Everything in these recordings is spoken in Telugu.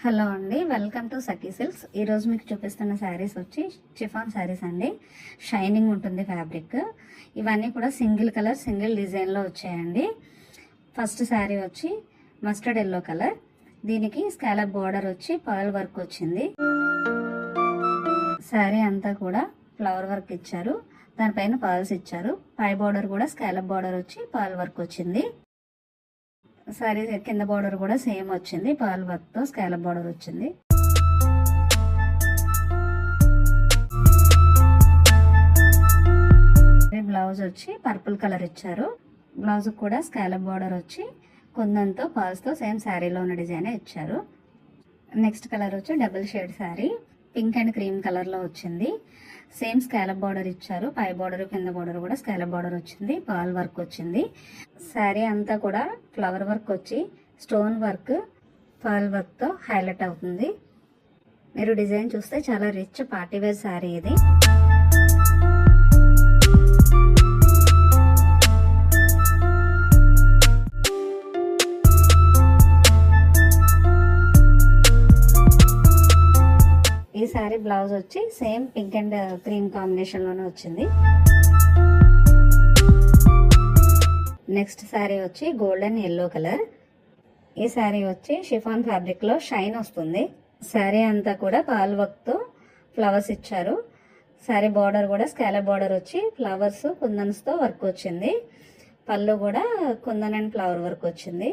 హలో అండి, వెల్కమ్ టు సఖీ సిల్క్స్. ఈరోజు మీకు చూపిస్తున్న శారీస్ వచ్చి చిఫాన్ శారీస్ అండి. షైనింగ్ ఉంటుంది ఫ్యాబ్రిక్. ఇవన్నీ కూడా సింగిల్ కలర్ సింగిల్ డిజైన్లో వచ్చాయండి. ఫస్ట్ శారీ వచ్చి మస్టర్డ్ ఎల్లో కలర్. దీనికి స్కాలప్ బార్డర్ వచ్చి పర్ల్ వర్క్ వచ్చింది. శారీ అంతా కూడా ఫ్లవర్ వర్క్ ఇచ్చారు, దానిపైన పర్ల్స్ ఇచ్చారు. పై బార్డర్ కూడా స్కాలప్ బార్డర్ వచ్చి పర్ల్ వర్క్ వచ్చింది. సారీ కింద బార్డర్ కూడా సేమ్ వచ్చింది, పర్ల్ వర్క్ తో స్కాలప్ బార్డర్ వచ్చింది. బ్లౌజ్ వచ్చి పర్పుల్ కలర్ ఇచ్చారు. బ్లౌజ్ కూడా స్కాలప్ బార్డర్ వచ్చి కుందంతో పర్ల్స్ తో సేమ్ శారీలో ఉన్న డిజైన్ ఇచ్చారు. నెక్స్ట్ కలర్ వచ్చి double shade sari, pink and cream colour లో వచ్చింది. సేమ్ స్కాలప్ బార్డర్ ఇచ్చారు. పై బార్డర్ కింద బార్డర్ కూడా స్కాలప్ బార్డర్ వచ్చింది, పర్ల్ వర్క్ వచ్చింది. శారీ అంతా కూడా ఫ్లవర్ వర్క్ వచ్చి స్టోన్ వర్క్ పర్ల్ వర్క్ తో హైలైట్ అవుతుంది. మీరు డిజైన్ చూస్తే చాలా రిచ్ పార్టీ వేర్ శారీ ఇది. ఈ శారీ బ్లౌజ్ వచ్చి same pink and cream combination లోనే వచ్చింది. నెక్స్ట్ శారీ వచ్చి గోల్డెన్ ఎల్లో కలర్. ఈ శారీ వచ్చి షిఫాన్ ఫ్యాబ్రిక్ లో షైన్ వస్తుంది. శారీ అంతా కూడా పర్ల్ వర్క్ తో ఫ్లవర్స్ ఇచ్చారు. శారీ బార్డర్ కూడా స్కాలప్ బార్డర్ వచ్చి ఫ్లవర్స్ కుందన్స్ తో వర్క్ వచ్చింది. పళ్ళు కూడా కుందన్ అండ్ ఫ్లవర్ వర్క్ వచ్చింది.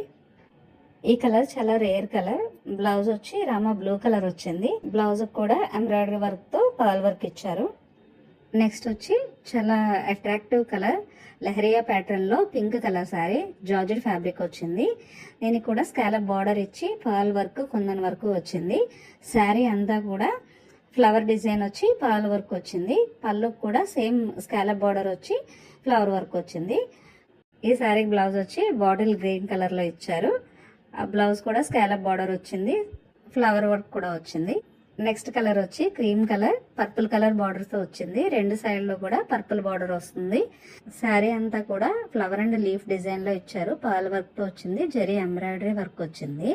ఈ కలర్ చాలా రేర్ కలర్. బ్లౌజ్ వచ్చి రామా బ్లూ కలర్ వచ్చింది. బ్లౌజ్ కూడా ఎంబ్రాయిడరీ వర్క్ తో పర్ల్ వర్క్ ఇచ్చారు. నెక్స్ట్ వచ్చి చాలా అట్రాక్టివ్ కలర్ లెహరియా ప్యాటర్న్ లో pink colour sari, georgette fabric వచ్చింది. దీనికి కూడా స్కాలప్ బార్డర్ ఇచ్చి పర్ల్ వర్క్ కుందన్ వర్క్ వచ్చింది. శారీ అంతా కూడా ఫ్లవర్ డిజైన్ వచ్చి పర్ల్ వర్క్ వచ్చింది. పళ్ళు కూడా సేమ్ స్కాలప్ బార్డర్ వచ్చి ఫ్లవర్ వర్క్ వచ్చింది. ఈ శారీ బ్లౌజ్ వచ్చి బాటిల్ గ్రీన్ కలర్ లో ఇచ్చారు. ఆ బ్లౌజ్ కూడా స్కాలప్ బార్డర్ వచ్చింది, ఫ్లవర్ వర్క్ కూడా వచ్చింది. నెక్స్ట్ కలర్ వచ్చి cream colour, purple colour border తో వచ్చింది. రెండు సైడ్ లో కూడా పర్పుల్ బార్డర్ వస్తుంది. శారీ అంతా కూడా ఫ్లవర్ అండ్ లీఫ్ డిజైన్ లో ఇచ్చారు. పర్ల్ వర్క్ తో వచ్చింది, జరీ ఎంబ్రాయిడరీ వర్క్ వచ్చింది.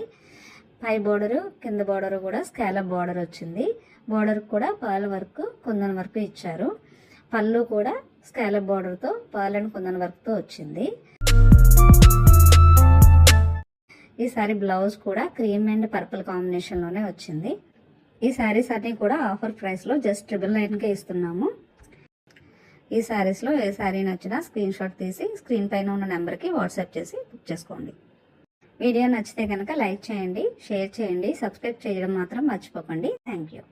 పై బార్డర్ కింద బార్డర్ కూడా స్కాలప్ బార్డర్ వచ్చింది. బార్డర్ కూడా పర్ల్ వర్క్ కుందన్ వర్క్ ఇచ్చారు. పళ్ళు కూడా స్కాలప్ బార్డర్ తో పర్ల్ అండ్ కుందన్ వర్క్ తో వచ్చింది. ఈ సారీ బ్లౌజ్ కూడా క్రీమ్ అండ్ పర్పుల్ కాంబినేషన్ లోనే వచ్చింది. ఈ శారీస్ అన్ని కూడా ఆఫర్ ప్రైస్ లో జస్ట్ 999 కే ఇస్తున్నాము. ఈ శారీస్ లో ఏ శారీ నచ్చినా స్క్రీన్ షాట్ తీసి స్క్రీన్ పైన ఉన్న నెంబర్ కి వాట్సాప్ చేసి బుక్ చేసుకోండి. వీడియో నచ్చితే కనుక లైక్ చేయండి, షేర్ చేయండి, సబ్స్క్రైబ్ చేయడం మాత్రం మర్చిపోకండి. Thank you.